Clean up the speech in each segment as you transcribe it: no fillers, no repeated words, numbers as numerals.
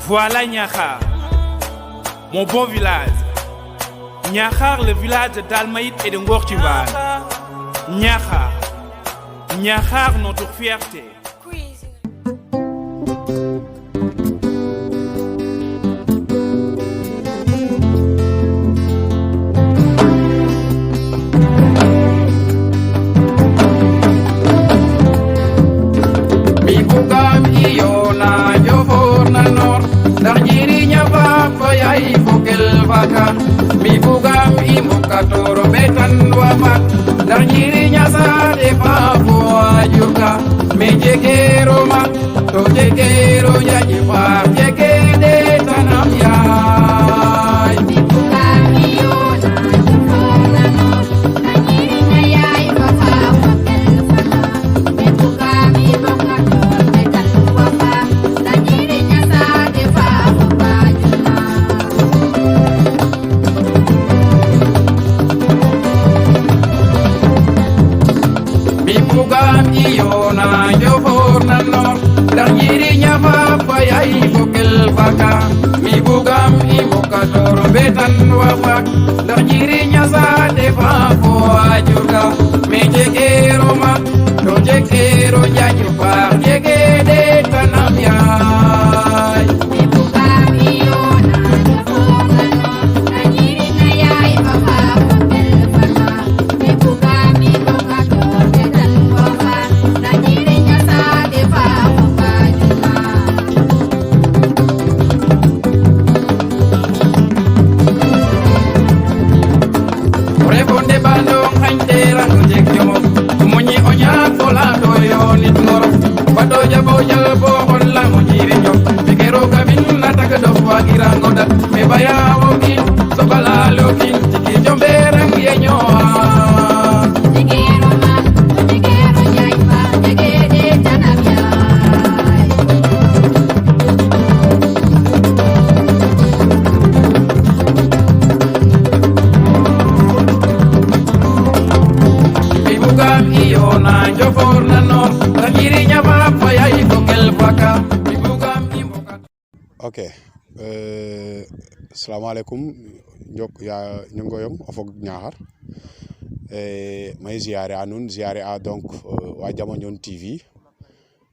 Voilà Niakhar, mon beau village. Niakhar, le village de Dalmaït et de Ngortival. Niakhar, Niakhar, notre fierté. Mi bugam imukatoro betan wamak dar nyirinya sa de fa ajurka me jegero ma to jegero nyaji fa jegede tanam ya mi bugam iona dar nyirinya ya fa me bugam imukatoro betan wamak dar nyirinya sa de fa bugam iona jofor na nor dar nyirinya fa payai fokel baka mi bugam imukator betan wafak dar nyirinya sa de fa fo ajurka me jegero ma to jegero janyu fa jegede tanam yai mi bugam iona jofor na nor dar nyirinya yai fa fokel baka mi bugam imukator betan Ok, assalamu alaikum. Njok ya nyongoyom afog Niakhar. May ziaré anun ziaré a donc wa Diamanione TV.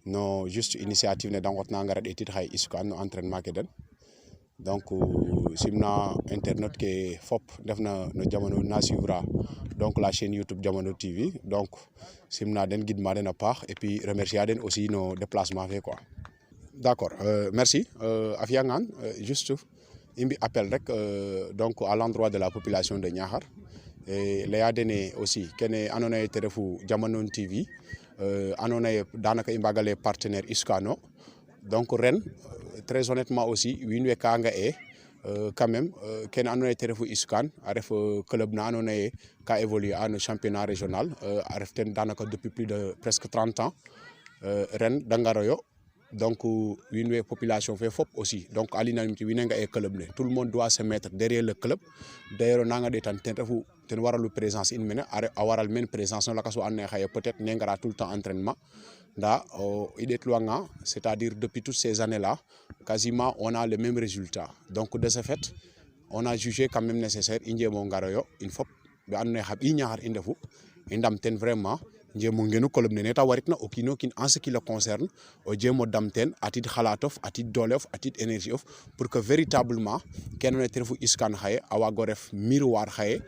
No juste initiative ne dangot na ngara etit hay iskan no entraînement ke den. Donc simna internet ke fop defna no jamono na suivra donc la chaîne YouTube Diamanione TV. Donc simna den guidma den a paax et puis remercier den aussi no déplacement fait quoi. D'accord, merci. Afiangan, juste un appel rek, donc à l'endroit de la population de Niakhar. Et les ADN aussi, qui est annoncé téléphone Diamanione TV, annoncé danaka imbagale partenaire Iskano. Donc Ren, très honnêtement aussi, winwe kanga e quand même, qui est annoncé téléphone Iskan, aref club na annoncé qui a évolué à un championnat régional, aref ten danaka depuis plus de presque 30 ans. Ren dangaroyo. Donc, une population fait fop aussi. Donc, à l'unanimité, club. Tout le monde doit se mettre derrière le club. D'ailleurs, on a des temps de présence in mena, avoir la même présence, peut-être n'engara tout le temps entraînement. C'est-à-dire depuis toutes ces années-là, quasiment on a le même résultat. Donc, de ce fait, on a jugé quand même nécessaire, une fois, vraiment. Njemongenu kolom ne neta waritna okino kin en ce qui le concerne o djemo damten atit khalatof atit doleof atit énergie of pour que véritablement ken ne trefu iskan khaye awa goref miroir khaye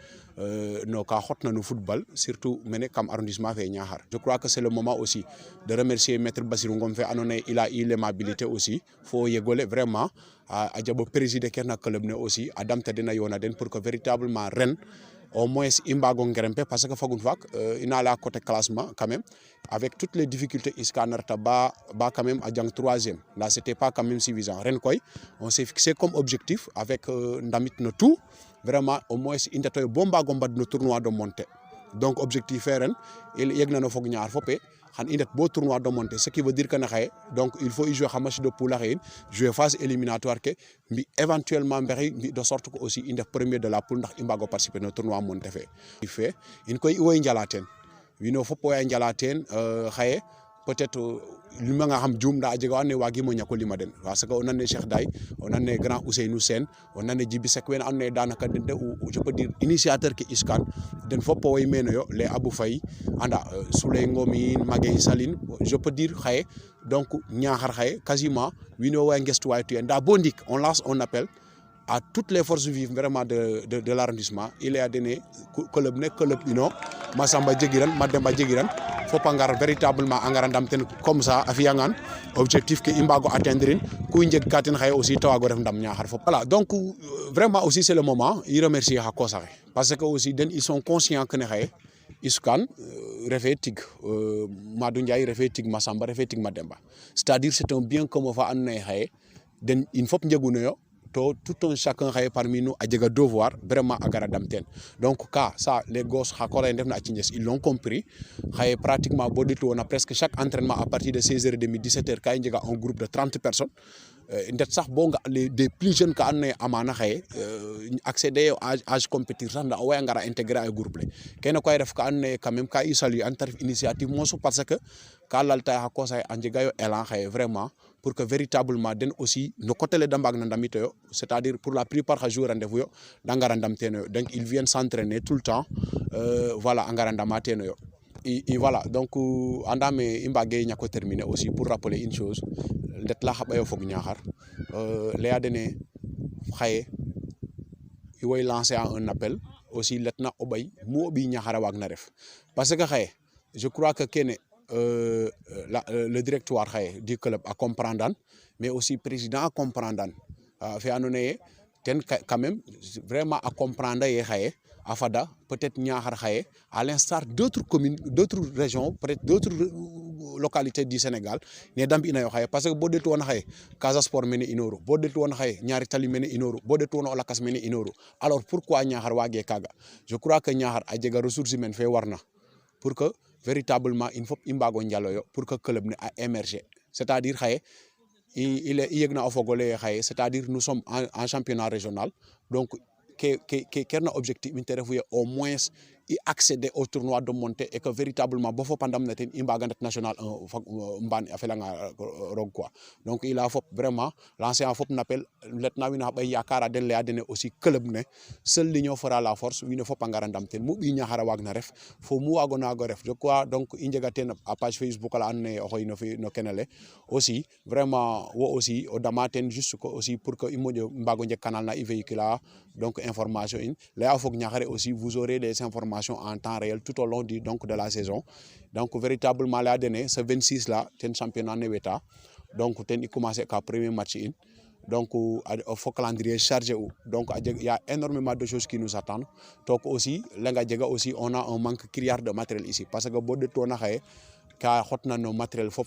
no ka hotna no football surtout mene kam arrondissement fe Niakhar. Je crois que c'est le moment aussi de remercier maître Bassirou Ngom fe anone il a eu l'aimabilité aussi faut yegole vraiment a djabo présider ken club ne aussi a damte dina yona den pour que véritablement ren au moins imbago ngerempe parce que fagun fak il a la côté classement quand même avec toutes les difficultés iskanarta ba quand même à jang 3e là c'était pas quand même suffisant ren koy on s'est fixé comme objectif avec ndamit no tout vraiment au moins indatoy bomba gomba no tournoi de montée donc objectif ren il yegna no fog ñaar fopé xan indet beau tournoi de montée ce qui veut dire que na xaye donc il faut y jouer match de poule xaye jouer phase éliminatoire ke mbi éventuellement mbi de sorte que aussi indet premier de la poule ndax imbago participer no tournoi montée fait il fait in koy woy njalaten wino fop woy njalaten xaye peut-être lima nga xam djum da jega ane wagi mo ñako lima den parce que on a Cheikh Day on a grand Ousseynou Sène on a Djibi Seck wen ane danaka den je peux dire initiateur ke iskan den fop way meno yo les Abou Faye anda Souley Ngomi Magay Saline je peux dire xaye donc Niakhar xaye quasiment wino way ngestu way tu nda bondik on lance un appel à toutes les forces vives vraiment de l'arrondissement. Il est à donner club ino Massamba Djegiran Mademba Djegiran faut pas ngar véritablement angarandam ten comme ça afiyangan objectif que imbago atteindre ku njeg katen xaye aussi tawago def ndam Niakhar fop voilà donc vraiment aussi c'est le moment il remercie ha kosaxe parce que aussi den ils sont conscients que ne xaye Iskan refet tig Madou Ndiaye refet tig Massamba refet tig Mademba c'est-à-dire c'est un bien commun fa andona ye xaye den in fop njeguno yo tout un chacun parmi nous a des devoirs vraiment à garadamten. Donc ça les gosses ils l'ont compris. Pratiquement on a presque chaque entraînement à partir de 16h30 17h quand il y a un groupe de 30 personnes. Les plus jeunes qui ont accédé à l'âge compétitif ont intégré un groupe. Quand même une initiative parce que quand l'alta a causé un vraiment pour que véritablement den aussi nos côtés les dambag nandamito c'est-à-dire pour la plupart à jouer rendez-vous dangarandamteno donc ils viennent s'entraîner tout le temps voilà angarandamateno et voilà donc andame imbagay ñako terminer aussi pour rappeler une chose ndet la xabayo fog Niakhar leya dene xaye i way lancer un appel aussi letna obay mu obi Niakhar wag na ref parce que xaye je crois que kene le directoire du club à comprendre mais aussi président à comprendre fait annoncer ten quand même vraiment à comprendre à Fada peut-être Niakhar à l'instar d'autres communes d'autres régions peut-être d'autres localités du Sénégal ne dambi ina yo parce que bo detu won Casa Sport mene inoru bo detu won ñaari tali mene inoru bo detu won Lakas mene inoru alors pourquoi Niakhar wage kaga je crois que Niakhar a jega ressources humaines fait warna pour que véritablement il faut imbago ndialo pour que club ne a émergé c'est-à-dire il est yegna ofogole c'est-à-dire nous sommes en championnat régional donc qu'un objectif interview au moins y accéder au tournoi de montée et que véritablement bofo pandam naten imbaga national mban afelanga rog quoi donc il a vraiment lancé un fop appel letna wina bay yakara den le adene aussi club ne seul l'union fera la force wina fop ngarandam ten mu bi Niakhar wagna ref fo mu wagona go ref je crois donc injega ten à page Facebook la anne o xoyno fi no kenele aussi vraiment wo aussi o damaten juste ko aussi pour que imojo mbago njek canal na i véhicule donc information in la fok Niakhar aussi vous aurez des informations en temps réel tout au long de la saison donc véritablement la donné ce 26 là ten championnat neweta donc ten il commence qu'à premier match in donc au calendrier chargé donc il y a énormément de choses qui nous attendent donc aussi lenga djega aussi on a un manque criard de matériel ici parce que bo de tona xaye ka xotna no matériel fop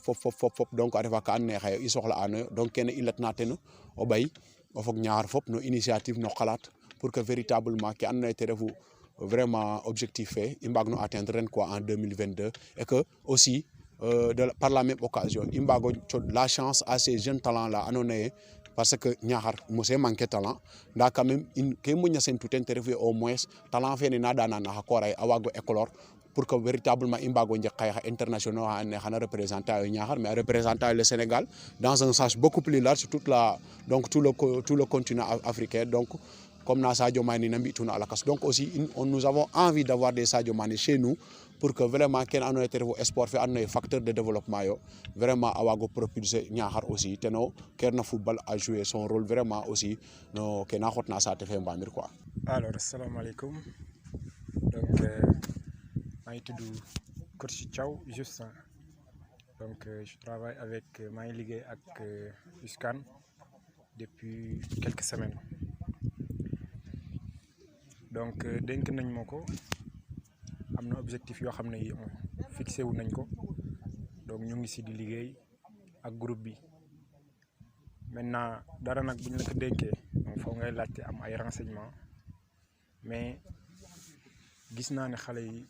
donc arriva ka ne xaye i soxla ano donc ken i letna ten o bay o fok Niakhar fop no initiative no xalat pour que véritablement ki andona te refu vraiment objectif fait imbagno atteindre quoi en 2022 et que aussi par la même occasion imbago la chance à ces jeunes talents là annoné parce que Niakhar mose manqué talent nda quand même in ke moña sen tout interview au moins talent fait na dana na hakoray awago éclore pour que véritablement imbago njekay international ne xana représenter Niakhar mais représenter le Sénégal dans un sens beaucoup plus large tout le continent africain donc comme na Sadio Mané nambi tuna alakas donc aussi nous avons envie d'avoir des Sadio Mané chez nous pour que vraiment ken ando tervo sport fait ando facteur de développement yo vraiment awago propulser Niakhar aussi teno kerna football a joué son rôle vraiment aussi no kena xotna sa te fe mbamir quoi. Alors assalamu alaikum donc may tuddu coach Thiaw Justin donc je travaille avec may liguey ak Iskan depuis quelques semaines. Donc denk nañ mako amna objectif yo xamné yi fixé wu nañ ko donc ñu ngi ci di liggéey ak groupe bi maintenant dara nak buñ la ko denké donc fo ngay laajte am ay renseignements mais gis naa ne xalé yi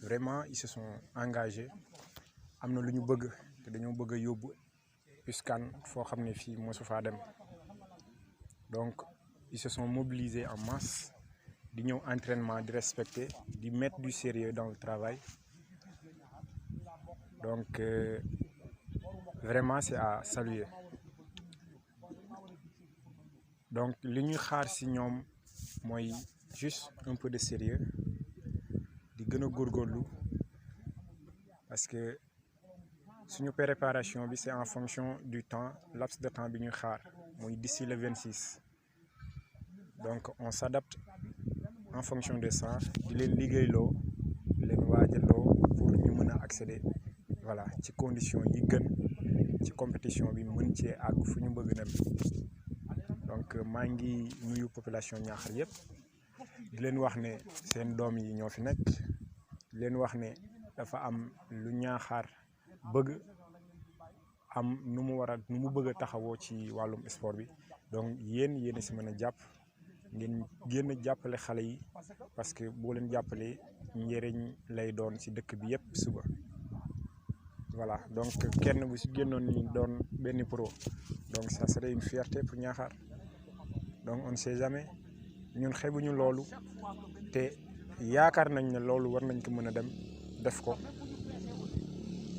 vraiment ils se sont engagés amna luñu bëgg té dañoo bëgg yobbu Iskan fo xamné fi mo su fa dem donc ils se sont mobilisés en masse di ñëw entraînement di respecter di mettre du sérieux dans le travail Donc vraiment c'est à saluer. Donc li ñuy xaar ci ñoom mooy juste un peu de sérieux di gën a góorgóorlu parce que suñu préparation bi c'est en fonction du temps laps de temps bi ñuy xaar muy d'ici le 26. Donc on s'adapte en fonction de ça di leen liggéeyloo di leen waajaloo pour ñu mën a accéder voilà ci conditions yi gën ci compétition bi mën cee àgg fu ñu bëgg dem. Donc maa ngi nuyu population Niakhar yëpp di leen wax ne seen doom yi ñoo fi nekk di leen wax ne dafa am lu Niakhar bëgg am nu mu bëgg a taxawoo ci wàllum sport bi donc yéen a si mën a jàpp ngeen génn jàppale xale yi parce que boo leen jàppalee njëriñ lay doon ci dëkk bi yëpp suba. Voilà donc kenn bu ci génnoon ni doon benn pro donc ça serait une fierté pour Niakhar. Donc on ne sait jamais ñun xebuñu loolu te yaakaar nañ ne loolu war nañ ko mën a dem def ko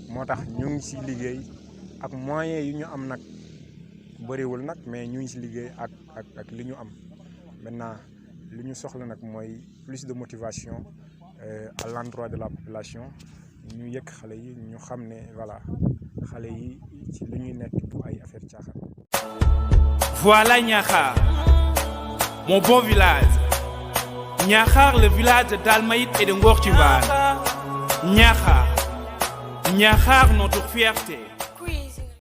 moo tax ñu ngi ci liggéey ak moyens yu ñu am nag bëriwul nag mais ñu ngi ci liggéey ak li ñu am maintenant li ñu soxla nag mooy plus de motivation à l'endroit de la population ñu yëg xale yi ñu xam ne voilà xale yi ci li ñuy nekk du ay affaire caaxaan. Voilà Niakhar, mon bon village. Niakhar, le village de Dalmaït et de Ngor Tchimban. Niakhar, notre fierté.